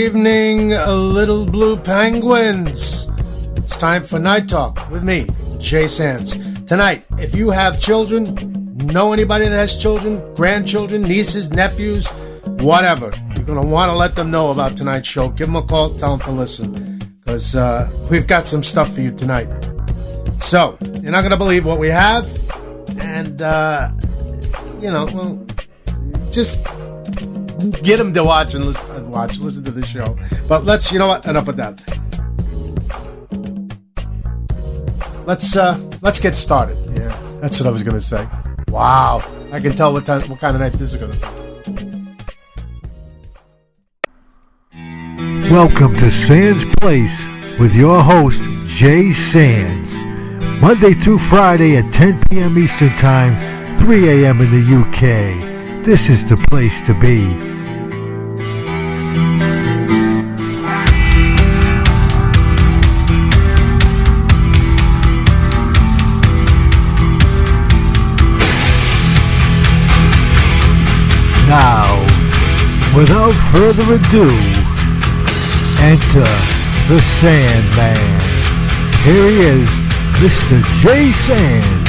evening, little blue penguins. It's time for Night Talk with me, Jay Sands. Tonight, if you have children, know anybody that has children, grandchildren, nieces, nephews, whatever, you're going to want to let them know about tonight's show. Give them a call, tell them to listen, because we've got some stuff for you tonight. So, you're not going to believe what we have, and, just get them to watch and listen to the show. But let's, you know what, enough of that. Let's get started. Yeah, that's what I was going to say. Wow, I can tell what kind of night this is going to be. Welcome to Sands Place with your host, Jay Sands. Monday through Friday at 10 p.m. Eastern Time, 3 a.m. in the UK. This is the place to be. Now, without further ado, enter the Sandman. Here he is, Mr. Jay Sands.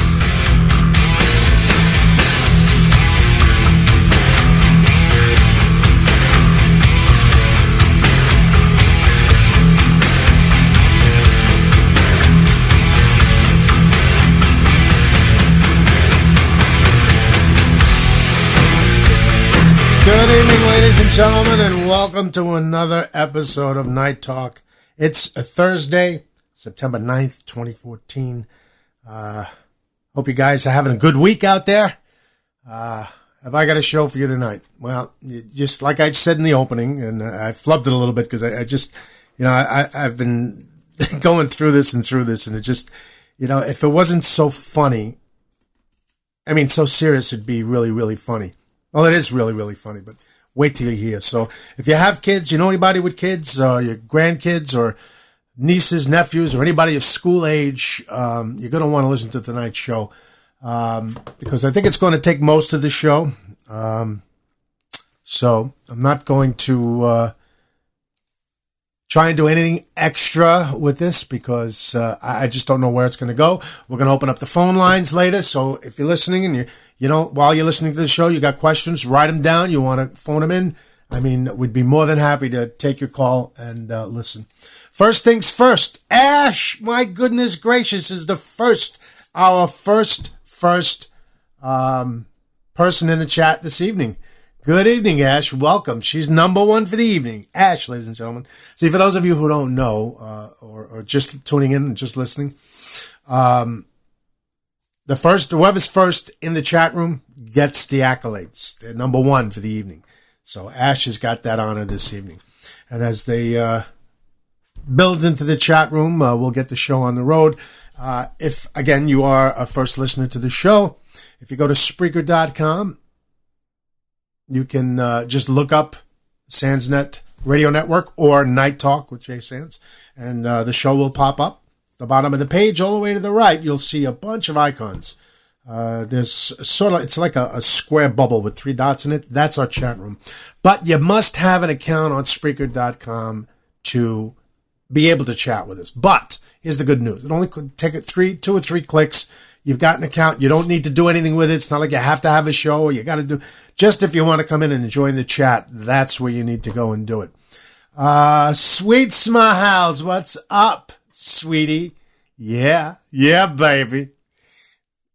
Good evening, ladies and gentlemen, and welcome to another episode of Night Talk. It's a Thursday, September 9th, 2014. Hope you guys are having a good week out there. Have I got a show for you tonight? Well, just like I said in the opening, and I flubbed it a little bit because I've been going through this, and it just, if it wasn't so funny, so serious, it'd be really, really funny. Well, it is really, really funny, but wait till you hear. So if you have kids, you know anybody with kids, or your grandkids, or nieces, nephews, or anybody of school age, you're going to want to listen to tonight's show, because I think it's going to take most of the show. So I'm not going to try and do anything extra with this, because I just don't know where it's going to go. We're going to open up the phone lines later, so if you're listening and while you're listening to the show, you got questions, write them down. You want to phone them in? We'd be more than happy to take your call and listen. First things first, Ash, my goodness gracious, is our first person in the chat this evening. Good evening, Ash. Welcome. She's number one for the evening. Ash, ladies and gentlemen. See, for those of you who don't know, or just tuning in and just listening, whoever's first in the chat room gets the accolades. They're number one for the evening. So Ash has got that honor this evening. And as they build into the chat room, we'll get the show on the road. If, again, you are a first listener to the show, if you go to Spreaker.com, you can just look up Sandsnet Radio Network or Night Talk with Jay Sands, and the show will pop up. The bottom of the page, all the way to the right, you'll see a bunch of icons. There's it's like a square bubble with 3 dots in it. That's our chat room. But you must have an account on Spreaker.com to be able to chat with us. But here's the good news. It only could take 2 or 3 clicks. You've got an account. You don't need to do anything with it. It's not like you have to have a show, or you got to do. Just if you want to come in and join the chat, that's where you need to go and do it. Sweet Smiles, what's up, sweetie? Yeah, baby.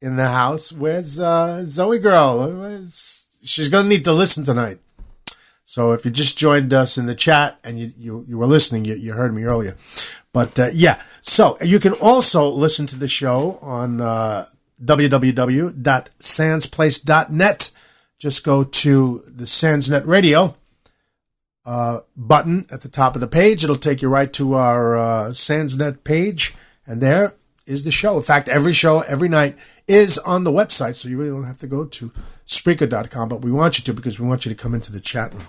In the house. Where's Zoe girl? She's going to need to listen tonight. So if you just joined us in the chat and you were listening, you heard me earlier. But so you can also listen to the show on www.sandsplace.net. Just go to the Sandsnet Radio button at the top of the page. It'll take you right to our Sandsnet page, and there is the show. In fact, every show, every night is on the website, so you really don't have to go to Spreaker.com, but we want you to, because we want you to come into the chat room.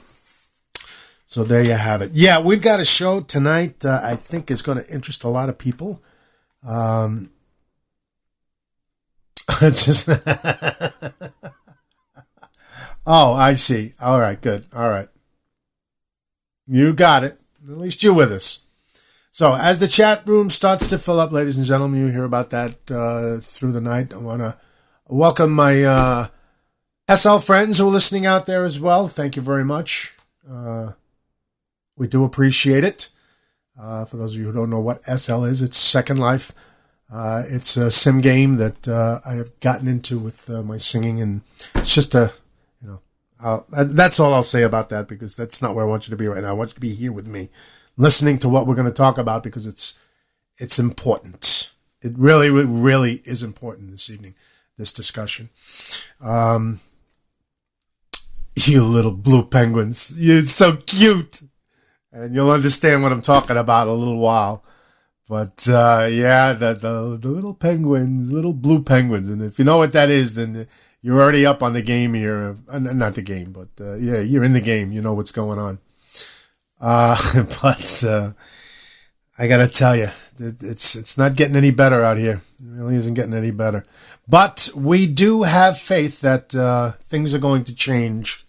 So there you have it. Yeah, we've got a show tonight I think is going to interest a lot of people. Just Oh, I see. All right, good. All right. You got it. At least you're with us. So as the chat room starts to fill up, ladies and gentlemen, you hear about that through the night. I want to welcome my SL friends who are listening out there as well. Thank you very much. We do appreciate it. For those of you who don't know what SL is, it's Second Life. It's a sim game that I have gotten into with my singing, and it's just that's all I'll say about that, because that's not where I want you to be right now. I want you to be here with me, listening to what we're going to talk about, because it's important. It really, really is important this evening, this discussion. You little blue penguins. You're so cute. And you'll understand what I'm talking about in a little while. But, the little penguins, little blue penguins. And if you know what that is, then you're already up on the game here. Not the game, but, you're in the game. You know what's going on. But I got to tell you, it's not getting any better out here. It really isn't getting any better. But we do have faith that things are going to change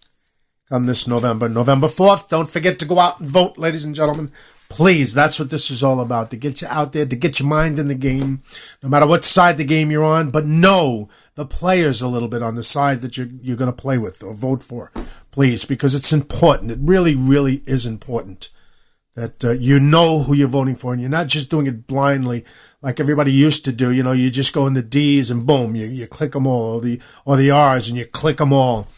come this November 4th. Don't forget to go out and vote, ladies and gentlemen. Please, that's what this is all about, to get you out there, to get your mind in the game, no matter what side the game you're on. But know the players a little bit on the side that you're going to play with or vote for, please, because it's important. It really, really is important that you know who you're voting for, and you're not just doing it blindly like everybody used to do. You know, you just go in the D's and boom, you click them all, or the R's and you click them all.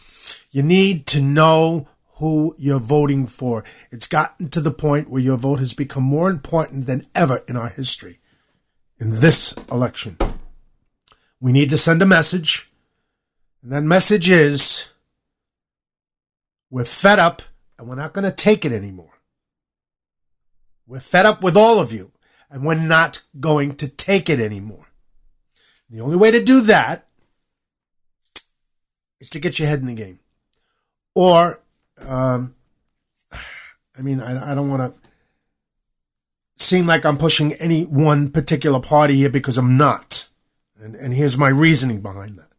You need to know who you're voting for. It's gotten to the point where your vote has become more important than ever in our history. In this election, we need to send a message, and that message is, we're fed up and we're not going to take it anymore. We're fed up with all of you, and we're not going to take it anymore. The only way to do that is to get your head in the game. Or, I don't want to seem like I'm pushing any one particular party here, because I'm not. And here's my reasoning behind that.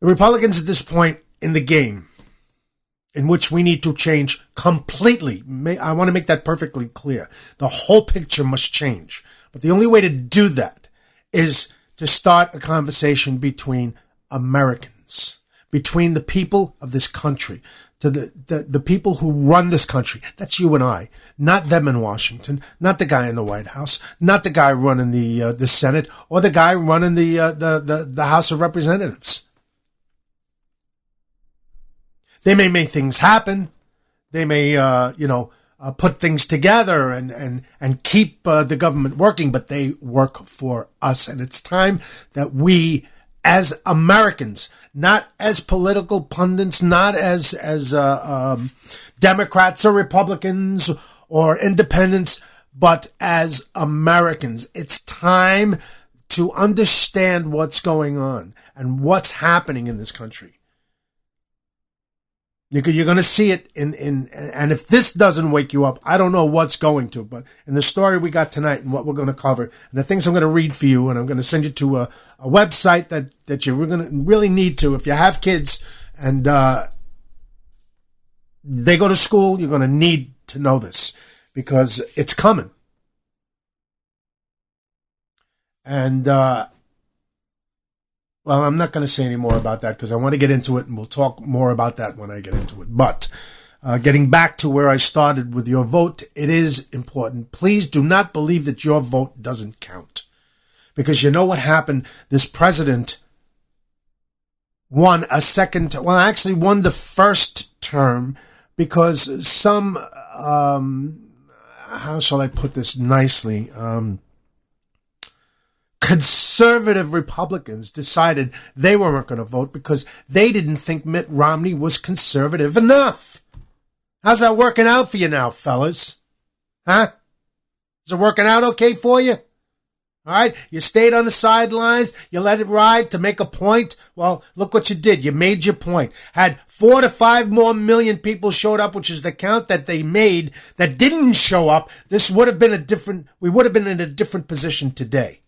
The Republicans at this point in the game, in which we need to change completely, I want to make that perfectly clear. The whole picture must change. But the only way to do that is to start a conversation between Americans, between the people of this country, to the people who run this country. That's you and I, not them in Washington, not the guy in the White House, not the guy running the Senate, or the guy running the House of Representatives. They may make things happen. They may, put things together and keep the government working, but they work for us. And it's time that we, as Americans, not as political pundits, not as Democrats or Republicans or independents, but as Americans, it's time to understand what's going on and what's happening in this country. You're going to see it and if this doesn't wake you up, I don't know what's going to. But in the story we got tonight and what we're going to cover, and the things I'm going to read for you, and I'm going to send you to a website that you're going to really need to, if you have kids and they go to school, you're going to need to know this, because it's coming. And well, I'm not going to say any more about that, because I want to get into it, and we'll talk more about that when I get into it. But getting back to where I started with your vote, it is important. Please do not believe that your vote doesn't count, because you know what happened? This president won a second, well, actually won the first term, because some, how shall I put this nicely? Conservative Republicans decided they weren't going to vote because they didn't think Mitt Romney was conservative enough. How's that working out for you now, fellas? Huh? Is it working out okay for you? All right? You stayed on the sidelines. You let it ride to make a point. Well, look what you did. You made your point. Had 4 to 5 more million people showed up, which is the count that they made, that didn't show up. This would have been we would have been in a different position today.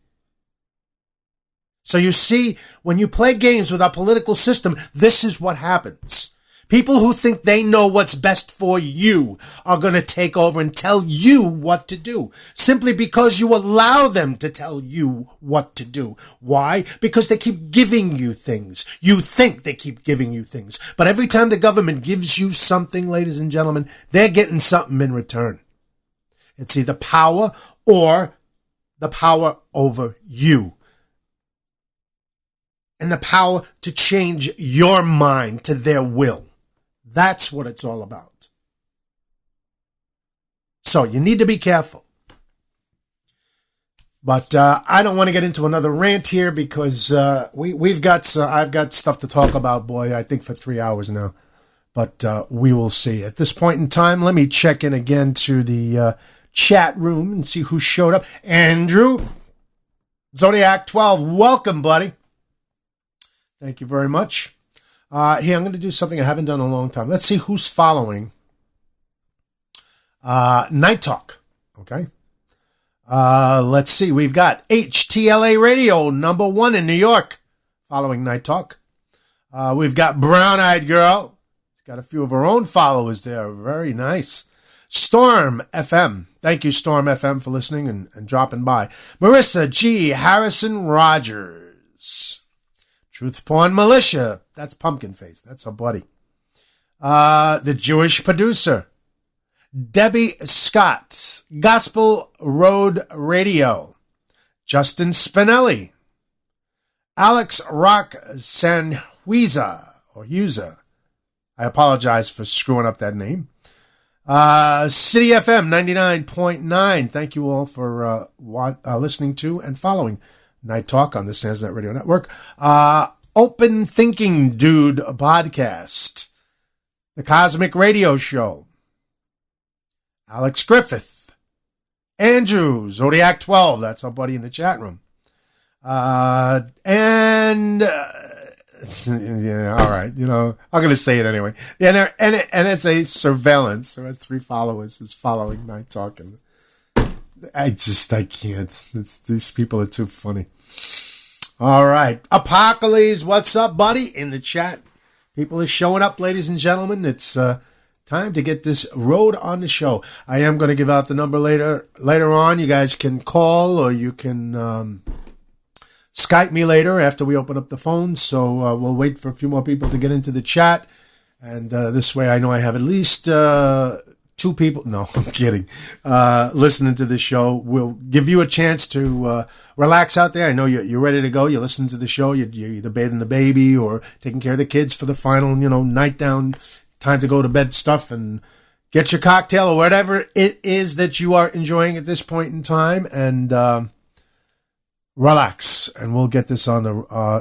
So you see, when you play games with our political system, this is what happens. People who think they know what's best for you are going to take over and tell you what to do, simply because you allow them to tell you what to do. Why? Because they keep giving you things. You think they keep giving you things. But every time the government gives you something, ladies and gentlemen, they're getting something in return. It's either power or the power over you. And the power to change your mind to their will. That's what it's all about. So you need to be careful. But I don't want to get into another rant here because I've got stuff to talk about, boy, I think for 3 hours now. But we will see. At this point in time, let me check in again to the chat room and see who showed up. Andrew, Zodiac 12, welcome, buddy. Thank you very much. Here, I'm going to do something I haven't done in a long time. Let's see who's following Night Talk. Okay. Let's see. We've got HTLA Radio, #1 in New York, following Night Talk. We've got Brown Eyed Girl. She's got a few of her own followers there. Very nice. Storm FM. Thank you, Storm FM, for listening and dropping by. Marissa G. Harrison Rogers. Truth Porn Militia. That's Pumpkin Face. That's our buddy. The Jewish Producer. Debbie Scott. Gospel Road Radio. Justin Spinelli. Alex Rock Sanhuiza. Or Huza. I apologize for screwing up that name. City FM 99.9. Thank you all for listening to and following Night Talk on the Sandsnet Radio Network. Open Thinking Dude podcast. The Cosmic Radio Show. Alex Griffith. Andrew, Zodiac 12. That's our buddy in the chat room. Yeah, all right. You know, I'm going to say it anyway. Yeah, NSA Surveillance, who has 3 followers, is following Night Talk. And I can't. These people are too funny. All right. Apocalypse, what's up, buddy? In the chat. People are showing up, ladies and gentlemen. It's time to get this road on the show. I am going to give out the number later on. You guys can call or you can Skype me later after we open up the phone. So we'll wait for a few more people to get into the chat. And this way I know I have at least 2 people. No, I'm kidding. Listening to the show. We'll give you a chance to relax out there. I know you're ready to go. You're listening to the show. You're either bathing the baby or taking care of the kids for the final, night down, time to go to bed stuff, and get your cocktail or whatever it is that you are enjoying at this point in time, and relax. And we'll get this on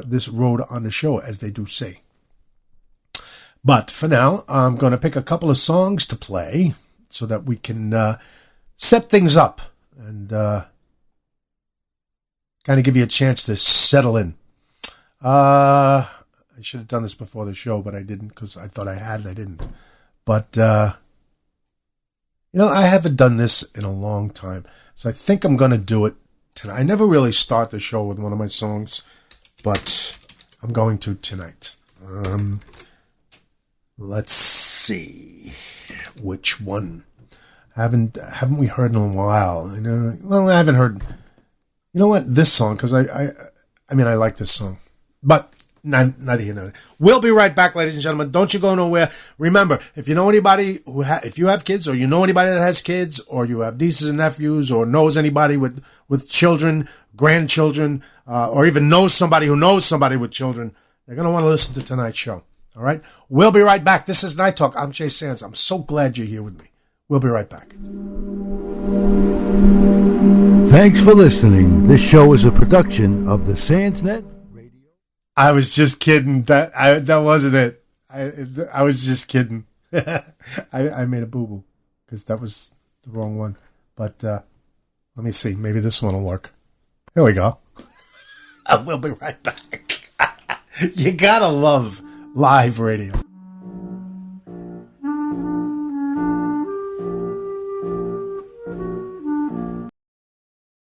this road on the show, as they do say. But for now, I'm going to pick a couple of songs to play so that we can set things up and kind of give you a chance to settle in. I should have done this before the show, but I didn't because I thought I had and I didn't. But, I haven't done this in a long time. So I think I'm going to do it tonight. I never really start the show with one of my songs, but I'm going to tonight. Let's see which one. Haven't we heard in a while? I haven't heard. You know what? This song, because I like this song, but neither here nor there. We'll be right back, ladies and gentlemen. Don't you go nowhere. Remember, if you know anybody if you have kids, or you know anybody that has kids, or you have nieces and nephews, or knows anybody with children, grandchildren, or even knows somebody who knows somebody with children, they're going to want to listen to tonight's show. All right? We'll be right back. This is Night Talk. I'm Jay Sands. I'm so glad you're here with me. We'll be right back. Thanks for listening. This show is a production of the Sandsnet Radio. I was just kidding. That wasn't it. I was just kidding. I made a boo-boo because that was the wrong one. But let me see. Maybe this one will work. Here we go. We'll be right back. You gotta love live radio.